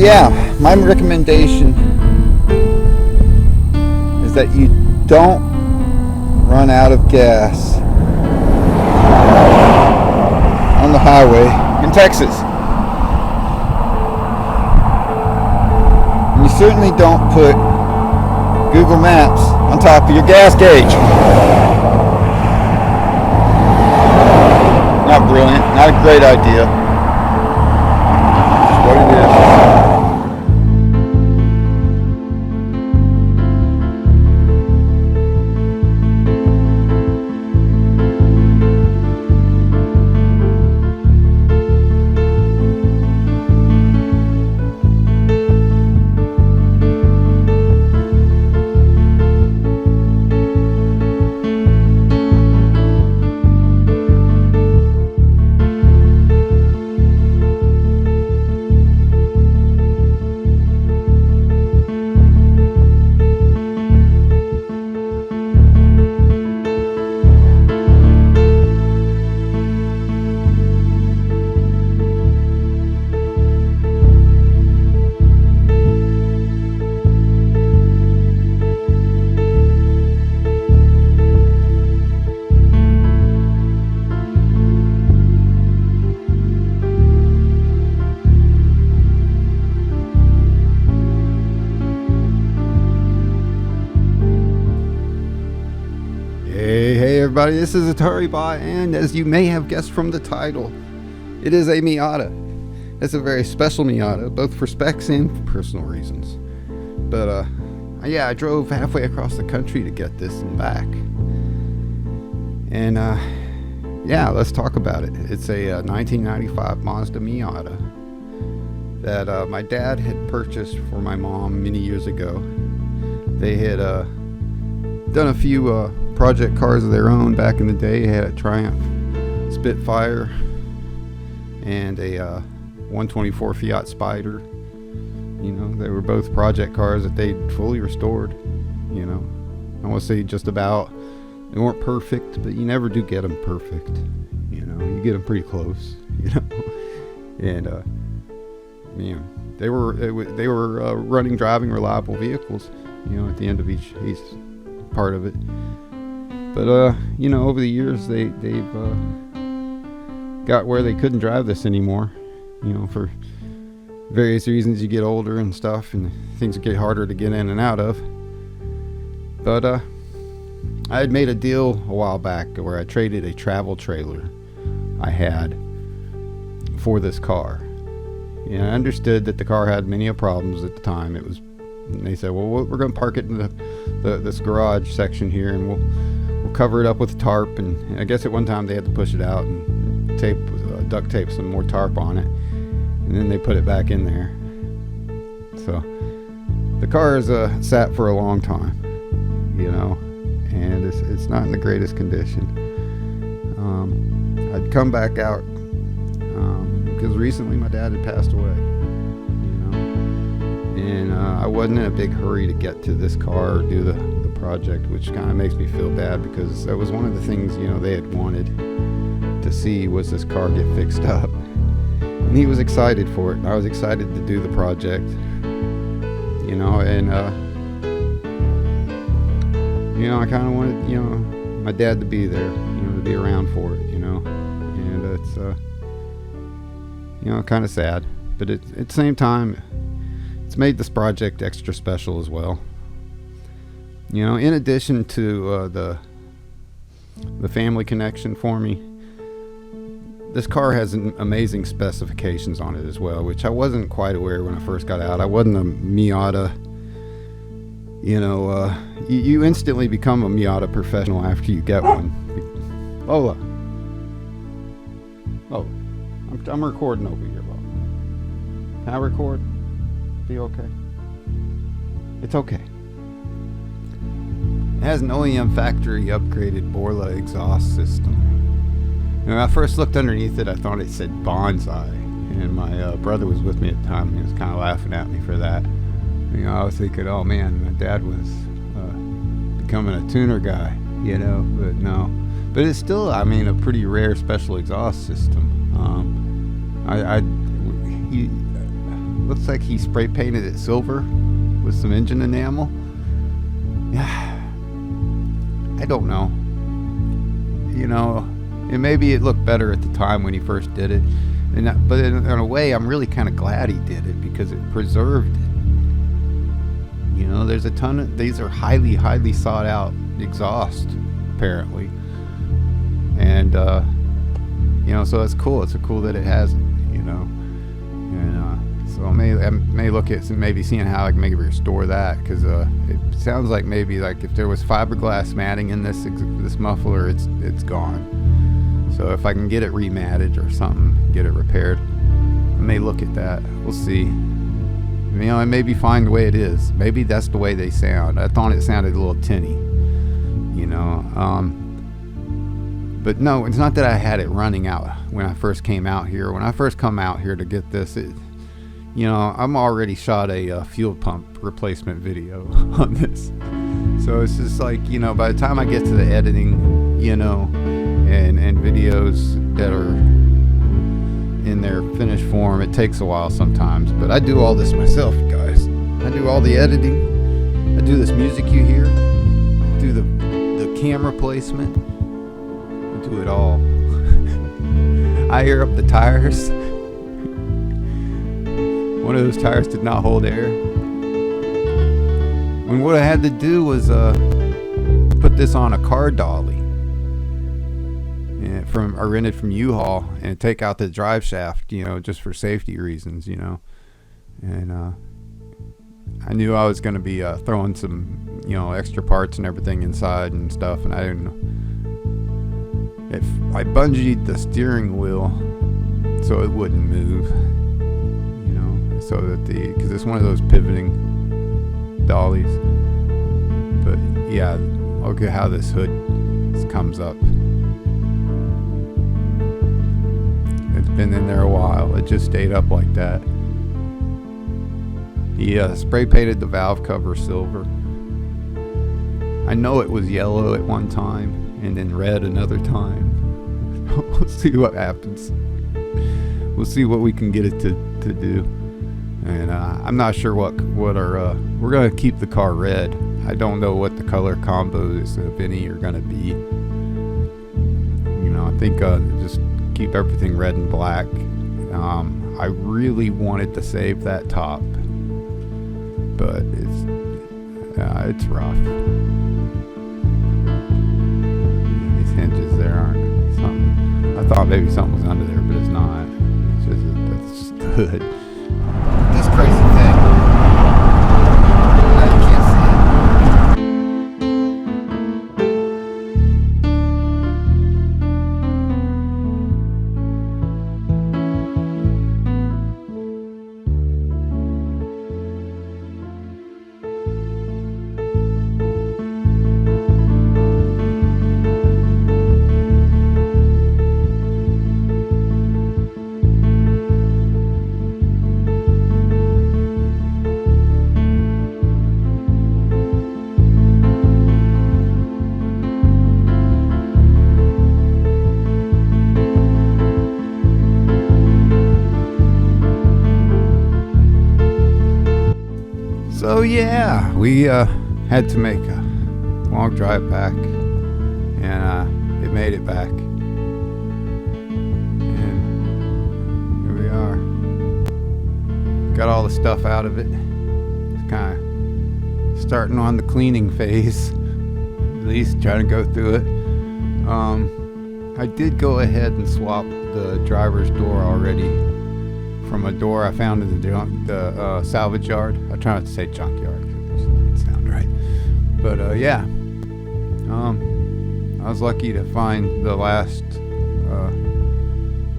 yeah, my recommendation is that you don't run out of gas on the highway in Texas. And you certainly don't put Google Maps on top of your gas gauge. Not brilliant, not a great idea. Just what it is. Hey everybody, this is Atari Bot, and as you may have guessed from the title, it is a Miata. It's a very special Miata, both for specs and for personal reasons. But yeah, I drove halfway across the country to get this and back. And yeah, let's talk about it. It's a 1995 Mazda Miata that my dad had purchased for my mom many years ago. They had done a few project cars of their own back in the day. They had a Triumph Spitfire and a 124 Fiat Spider. You know, they were both project cars that they fully restored. You know, I want to say just about. They weren't perfect, but you never do get them perfect. You know, you get them pretty close. You know, and man, they were running, driving, reliable vehicles. You know, at the end of each part of it. But you know, over the years they've got where they couldn't drive this anymore. You know, for various reasons. You get older and stuff, and things get harder to get in and out of. But I had made a deal a while back where I traded a travel trailer I had for this car. And I understood that the car had many problems at the time. It was, and they said, well, we're going to park it in this garage section here, and we'll cover it up with a tarp. And I guess at one time they had to push it out and duct tape some more tarp on it, and then they put it back in there. So the car has sat for a long time, you know, and it's not in the greatest condition. I'd come back out because recently my dad had passed away, you know, and I wasn't in a big hurry to get to this car or do the project, which kind of makes me feel bad because that was one of the things, you know, they had wanted to see was this car get fixed up, and he was excited for it, and I was excited to do the project, you know, and you know, I kind of wanted, you know, my dad to be there, you know, to be around for it, you know, and it's you know, kind of sad, but at the same time, it's made this project extra special as well. You know, in addition to the family connection for me, this car has amazing specifications on it as well, which I wasn't quite aware when I first got out. I wasn't a Miata, you know, you instantly become a Miata professional after you get one. Lola. Oh, I'm recording over here, Lola. Can I record? Be okay? It's okay. It has an OEM factory upgraded Borla exhaust system. And when I first looked underneath it, I thought it said bonsai, and my brother was with me at the time, and he was kind of laughing at me for that. You know, I was thinking, oh man, my dad was becoming a tuner guy, you know, but no. But it's still, I mean, a pretty rare looks like he spray painted it silver with some engine enamel. Yeah, I don't know. You know, and maybe it looked better at the time when he first did it. But in a way, I'm really kind of glad he did it because it preserved it. You know, there's a ton of, these are highly, highly sought out exhaust, apparently. And, you know, so it's cool. It's cool that it has it, you know. And so I may look at maybe seeing how I can maybe restore that, because it sounds like maybe like if there was fiberglass matting in this muffler, it's gone. So if I can get it rematted or something, get it repaired, I may look at that. We'll see. You know, I maybe find the way it is. Maybe that's the way they sound. I thought it sounded a little tinny, you know. But no, it's not that I had it running out when I first came out here. When I first come out here to get this, you know, I'm already shot a fuel pump replacement video on this. So it's just like, you know, by the time I get to the editing, you know, and videos that are in their finished form, it takes a while sometimes. But I do all this myself, guys. I do all the editing. I do this music you hear. I do the camera placement. I do it all. I air up the tires. One of those tires did not hold air. And what I had to do was put this on a car dolly. I rented from U-Haul, and take out the drive shaft, you know, just for safety reasons, you know. And I knew I was going to be throwing some, you know, extra parts and everything inside and stuff, and I didn't know. If I bungeed the steering wheel so it wouldn't move, you know, so that because it's one of those pivoting dollies. But yeah, look at how this hood comes up. It's been in there a while. It just stayed up like that. He spray painted the valve cover silver. I know it was yellow at one time and then red another time. We'll see what happens. We'll see what we can get it to do. And I'm not sure what our we're gonna keep the car red. I don't know what the color combos, if any, are gonna be. You know, I think just keep everything red and black. I really wanted to save that top, but it's rough. These hinges there aren't something. I thought maybe something was under there, but it's not. That's just the hood. This crazy thing. Now you can't see it. So yeah, we had to make a long drive back, and it made it back. And here we are. Got all the stuff out of it. It's kind of starting on the cleaning phase, at least trying to go through it. I did go ahead and swap the driver's door already from a door I found in the salvage yard. I try not to say junkyard because it doesn't sound right. But yeah, I was lucky to find the last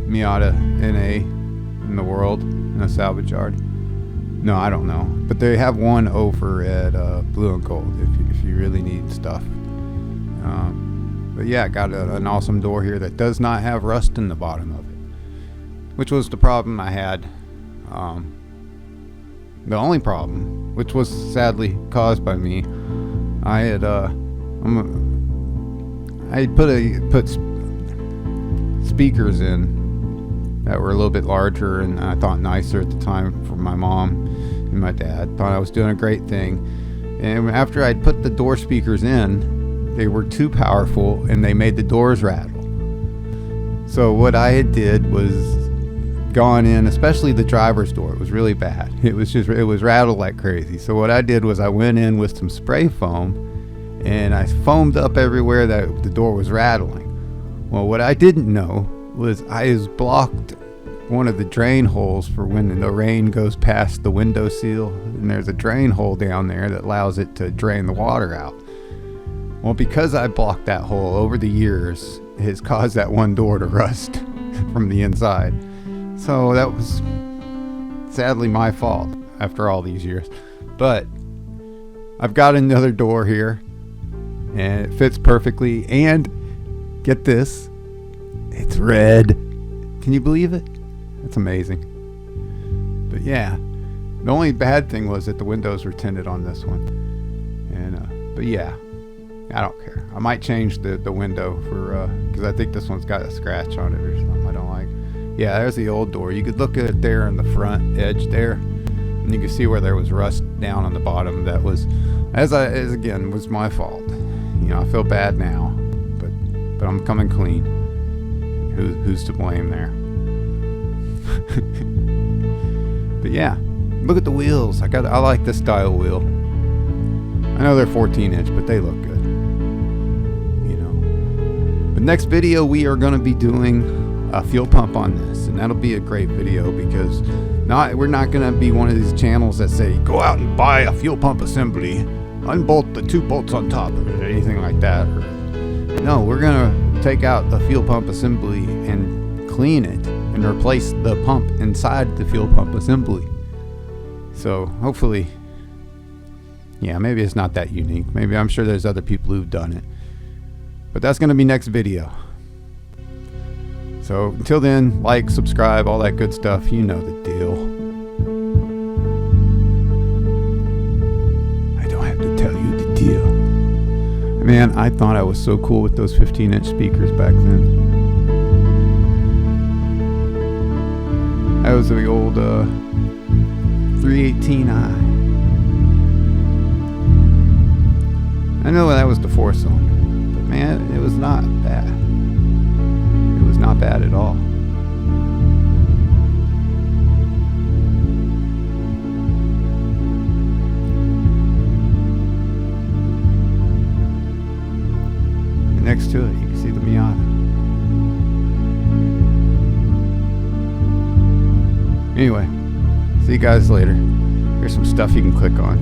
Miata NA in the world in a salvage yard. No, I don't know, but they have one over at Blue and Gold if you really need stuff. But yeah, got an awesome door here that does not have rust in the bottom of it, which was the problem I had. The only problem, which was sadly caused by me, I had put speakers in that were a little bit larger and I thought nicer at the time for my mom and my dad. Thought I was doing a great thing. And after I'd put the door speakers in, they were too powerful and they made the doors rattle. So what I had did was gone in, especially the driver's door. It was really bad. It was rattled like crazy. So what I did was I went in with some spray foam and I foamed up everywhere that the door was rattling. Well, what I didn't know was I blocked one of the drain holes for when the rain goes past the window seal, and there's a drain hole down there that allows it to drain the water out. Well, because I blocked that hole over the years, it has caused that one door to rust from the inside. So that was sadly my fault after all these years. But I've got another door here and it fits perfectly, and get this, it's red. Can you believe it? It's amazing. But yeah, the only bad thing was that the windows were tinted on this one. And but yeah, I don't care. I might change the window for because I think this one's got a scratch on it or something I don't like. Yeah, there's the old door. You could look at it there on the front edge there, and you can see where there was rust down on the bottom. That was, as again, was my fault. You know, I feel bad now, but I'm coming clean. Who's to blame there? But yeah, look at the wheels. I like this style wheel. I know they're 14-inch, but they look good. You know. But next video we are going to be doing a fuel pump on this, and that'll be a great video because we're not going to be one of these channels that say go out and buy a fuel pump assembly, unbolt the 2 bolts on top of it, or anything like that. No, we're going to take out the fuel pump assembly and clean it and replace the pump inside the fuel pump assembly. So hopefully, yeah, maybe it's not that unique. Maybe I'm sure there's other people who've done it. But that's going to be next video. So until then, like, subscribe, all that good stuff. You know the deal. I don't have to tell you the deal. Man, I thought I was so cool with those 15-inch speakers back then. That was the old 318i. I know that was the 4-cylinder, but man, it was not bad. It was not bad at all. And next to it, you can see the Miata. Anyway, see you guys later. Here's some stuff you can click on.